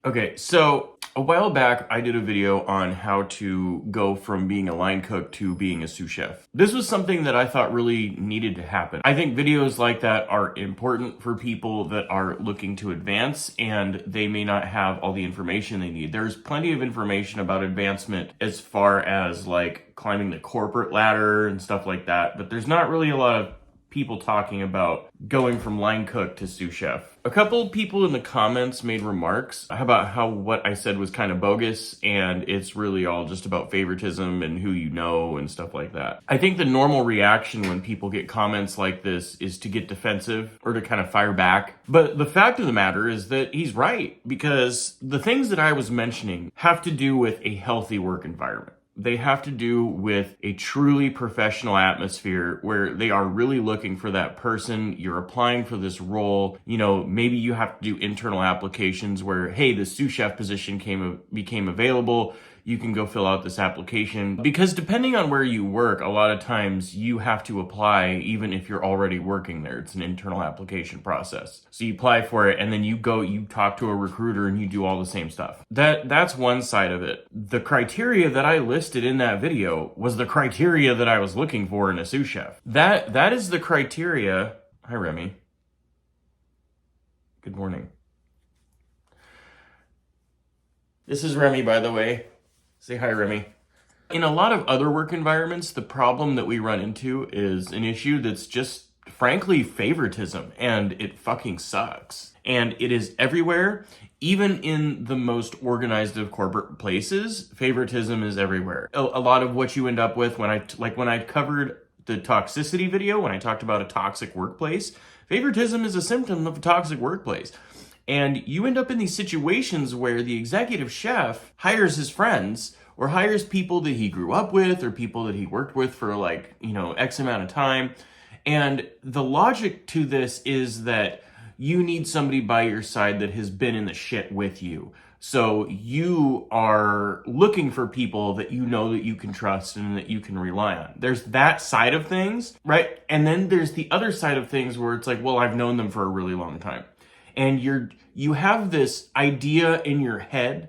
Okay, so a while back, I did a video on how to go from being a line cook to being a sous chef. This was something that I thought really needed to happen. I think videos like that are important for people that are looking to advance and they may not have all the information they need. There's plenty of information about advancement as far as like climbing the corporate ladder and stuff like that, but there's not really a lot of people talking about going from line cook to sous chef. A couple people in the comments made remarks about how what I said was kind of bogus and it's really all just about favoritism and who you know and stuff like that. I think the normal reaction when people get comments like this is to get defensive or to kind of fire back. But the fact of the matter is that he's right, because the things that I was mentioning have to do with a healthy work environment. They have to do with a truly professional atmosphere where they are really looking for that person. You're applying for this role. You know, maybe you have to do internal applications where, hey, the sous chef position became available. You can go fill out this application. Because depending on where you work, a lot of times you have to apply even if you're already working there. It's an internal application process. So you apply for it and then you talk to a recruiter and you do all the same stuff. That's one side of it. The criteria that I listed in that video was the criteria that I was looking for in a sous chef. That is the criteria. Hi, Remy. Good morning. This is Remy, by the way. Say hi, Remy. In a lot of other work environments, the problem that we run into is an issue that's just, frankly, favoritism, and it fucking sucks. And it is everywhere. Even in the most organized of corporate places, favoritism is everywhere. A lot of what you end up with when I covered the toxicity video, when I talked about a toxic workplace, favoritism is a symptom of a toxic workplace. And you end up in these situations where the executive chef hires his friends or hires people that he grew up with or people that he worked with for like, X amount of time. And the logic to this is that you need somebody by your side that has been in the shit with you. So you are looking for people that you know that you can trust and that you can rely on. There's that side of things, right? And then there's the other side of things where it's like, well, I've known them for a really long time. And you have this idea in your head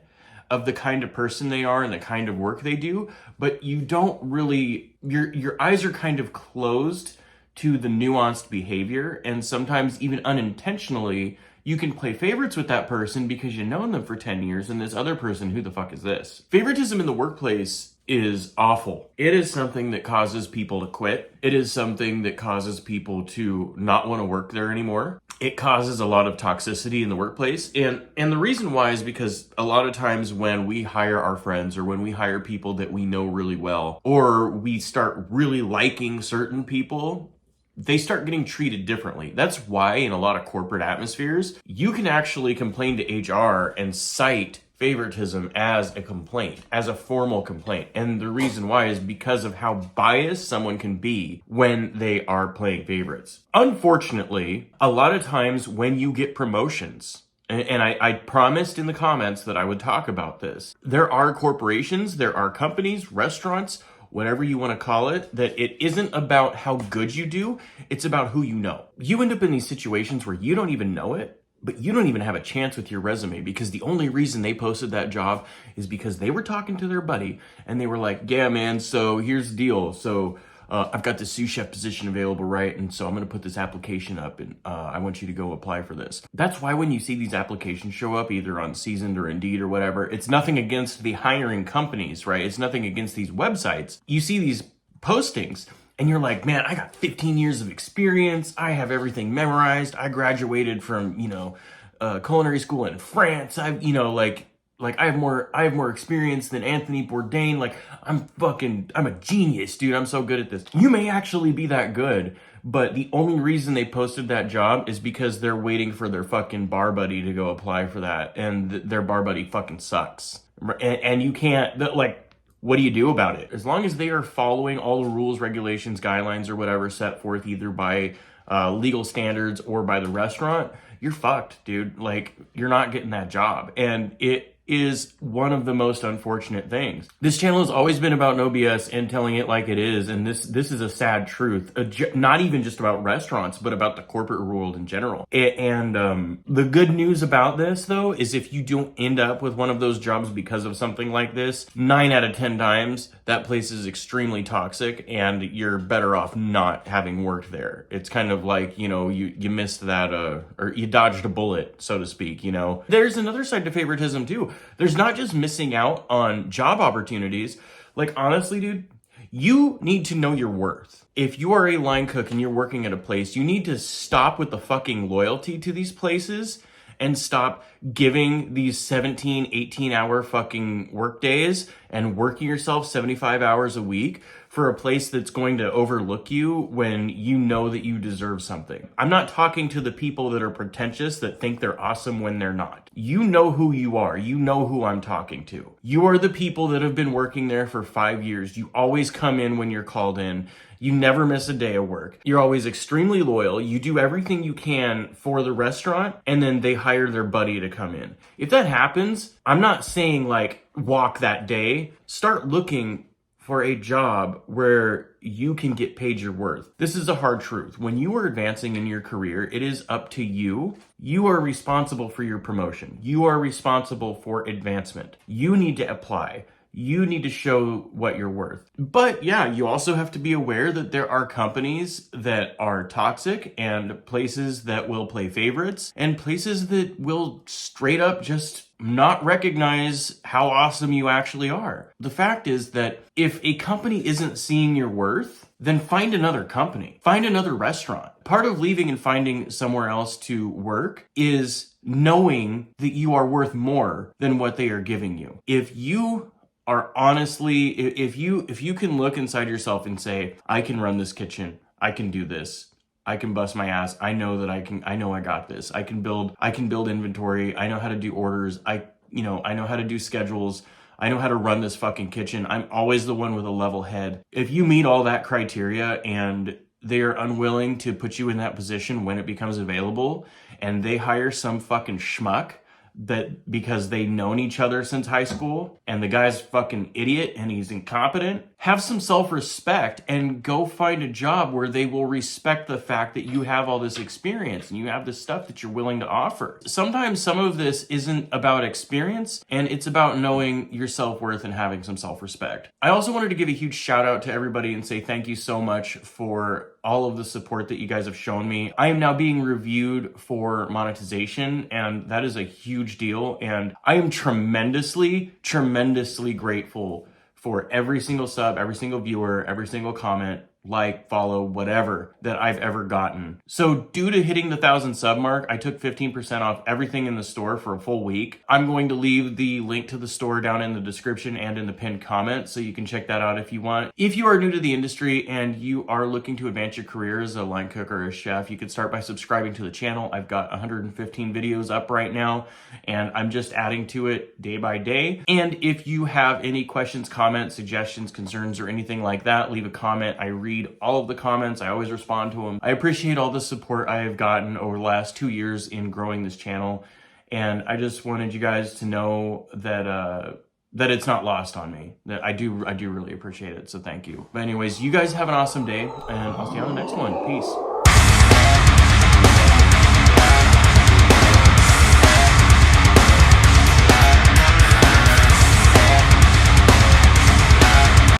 of the kind of person they are and the kind of work they do, but you don't really, your eyes are kind of closed to the nuanced behavior, and sometimes even unintentionally, you can play favorites with that person because you've known them for 10 years and this other person, who the fuck is this? Favoritism in the workplace is awful. It is something that causes people to quit. It is something that causes people to not want to work there anymore. It causes a lot of toxicity in the workplace. And the reason why is because a lot of times when we hire our friends or when we hire people that we know really well, or we start really liking certain people, they start getting treated differently. That's why in a lot of corporate atmospheres, you can actually complain to HR and cite favoritism as a complaint, as a formal complaint. And the reason why is because of how biased someone can be when they are playing favorites. Unfortunately, a lot of times when you get promotions, and I promised in the comments that I would talk about this, there are corporations, there are companies, restaurants, whatever you want to call it, that it isn't about how good you do, it's about who you know. You end up in these situations where you don't even know it, but you don't even have a chance with your resume, because the only reason they posted that job is because they were talking to their buddy and they were like, yeah, man, so here's the deal. So I've got this sous chef position available, right? And so I'm going to put this application up and I want you to go apply for this. That's why when you see these applications show up either on Seasoned or Indeed or whatever, it's nothing against the hiring companies, right? It's nothing against these websites. You see these postings and you're like, man, I got 15 years of experience. I have everything memorized. I graduated from, culinary school in France. I have more experience than Anthony Bourdain. Like, I'm a genius, dude. I'm so good at this. You may actually be that good, but the only reason they posted that job is because they're waiting for their fucking bar buddy to go apply for that. And their bar buddy fucking sucks. And you can't, what do you do about it? As long as they are following all the rules, regulations, guidelines, or whatever set forth either by legal standards or by the restaurant, you're fucked, dude. Like, you're not getting that job. And is one of the most unfortunate things. This channel has always been about no BS and telling it like it is, and this is a sad truth. Not even just about restaurants, but about the corporate world in general. And the good news about this, though, is if you don't end up with one of those jobs because of something like this, 9 out of 10 times, that place is extremely toxic, and you're better off not having worked there. It's kind of like, you know, you missed that, or you dodged a bullet, so to speak, you know. There's another side to favoritism, too. There's not just missing out on job opportunities. Like, honestly, dude, you need to know your worth. If you are a line cook and you're working at a place, you need to stop with the fucking loyalty to these places and stop giving these 17, 18-hour fucking work days and working yourself 75 hours a week for a place that's going to overlook you when you know that you deserve something. I'm not talking to the people that are pretentious that think they're awesome when they're not. You know who you are. You know who I'm talking to. You are the people that have been working there for 5 years. You always come in when you're called in. You never miss a day of work. You're always extremely loyal. You do everything you can for the restaurant, and then they hire their buddy to come in. If that happens, I'm not saying like walk that day. Start looking for a job where you can get paid your worth. This is a hard truth. When you are advancing in your career, it is up to you. You are responsible for your promotion. You are responsible for advancement. You need to apply. You need to show what you're worth. But yeah, you also have to be aware that there are companies that are toxic and places that will play favorites and places that will straight up just not recognize how awesome you actually are. The fact is that if a company isn't seeing your worth, then find another company, find another restaurant. Part of leaving and finding somewhere else to work is knowing that you are worth more than what they are giving you. If you are honestly, if you can look inside yourself and say, I can run this kitchen, I can do this, I can bust my ass, I know that I know I got this, I can build inventory, I know how to do orders, I know how to do schedules, I know how to run this fucking kitchen, I'm always the one with a level head. If you meet all that criteria and they are unwilling to put you in that position when it becomes available, and they hire some fucking schmuck that because they've known each other since high school and the guy's fucking idiot and he's incompetent, have some self-respect and go find a job where they will respect the fact that you have all this experience and you have the stuff that you're willing to offer. Sometimes some of this isn't about experience and it's about knowing your self-worth and having some self-respect. I also wanted to give a huge shout out to everybody and say thank you so much for all of the support that you guys have shown me. I am now being reviewed for monetization, and that is a huge deal. And I am tremendously grateful for every single sub, every single viewer, every single comment, like, follow, whatever that I've ever gotten. So due to hitting the 1,000 sub mark, I took 15% off everything in the store for a full week. I'm going to leave the link to the store down in the description and in the pinned comment, so you can check that out if you want. If you are new to the industry and you are looking to advance your career as a line cook or a chef, you can start by subscribing to the channel. I've got 115 videos up right now, and I'm just adding to it day by day. And if you have any questions, comments, suggestions, concerns, or anything like that, leave a comment. I read all of the comments. I always respond to them. I appreciate all the support I have gotten over the last 2 years in growing this channel. And I just wanted you guys to know that that it's not lost on me. That I do really appreciate it. So thank you. But anyways, you guys have an awesome day and I'll see you on the next one. Peace.